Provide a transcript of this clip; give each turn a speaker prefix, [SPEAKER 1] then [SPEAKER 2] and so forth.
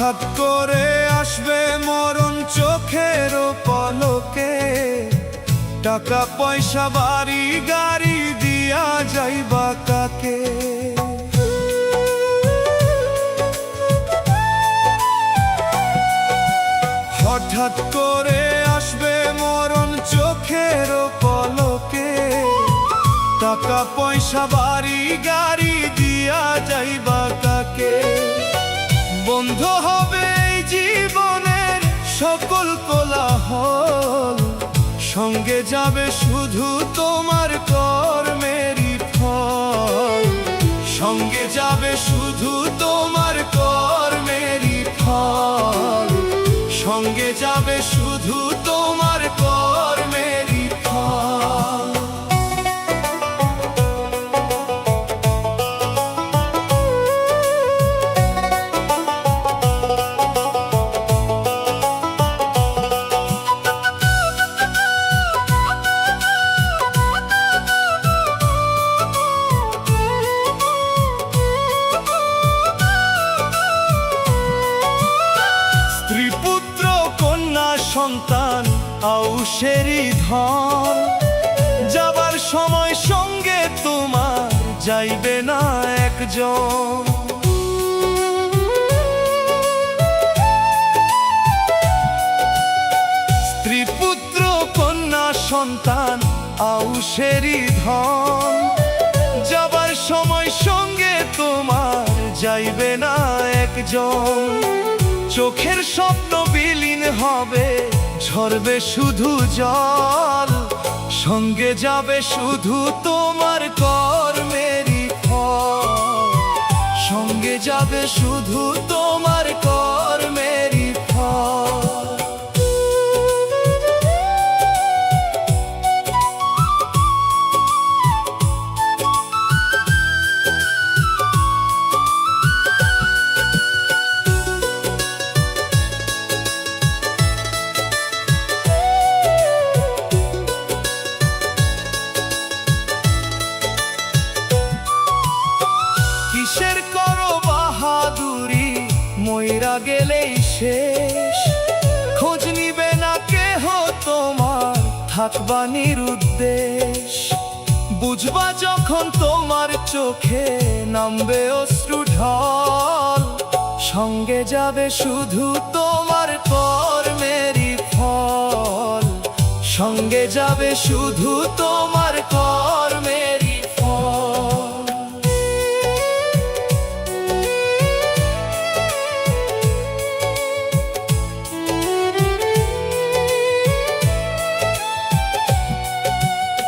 [SPEAKER 1] হঠাৎ করে আসবে মরণ চোখের পলকে, টাকা পয়সা বাড়ি গাড়ি দিয়া যাইবা কাকে। হঠাৎ করে আসবে মরণ চোখের পলকে, টাকা পয়সা বাড়ি গাড়ি দিয়া যাইবা কাকে। বন্ধ হবে এই জীবনের সকল কোলাহল, সঙ্গে যাবে শুধু তোমার কর্মেরই ফল। সঙ্গে যাবে শুধু তোমার কর্মেরই ফল। সঙ্গে যাবে শুধু তোমার কর্মেরই ফল। পুত্র কন্যা সন্তান আউশেরই ধন, যাবার সময় সঙ্গে তোমার যাইবে না একজন। স্ত্রী পুত্র কন্যা সন্তান আউশেরই ধন, যাবার সময় সঙ্গে তোমার যাইবে না একজন। চোখের স্বপ্ন বিলীন হবে, ঝরবে শুধু জল। সঙ্গে যাবে শুধু তোমার কর্মেরই ফল। সঙ্গে যাবে শুধু তোমার কর্মেরই ফল। কিসের করো বাহাদুরি, মইরা গেলেই শেষ। খোঁজ নিবে না কেহ তোমার, থাকবা নিরুদ্দেশ। বুঝবা যখন তোমার চোখে নামবে অশ্রু ঢল, সঙ্গে যাবে শুধু তোমার কর্মেরই ফল। সঙ্গে যাবে শুধু তোমার কর্মের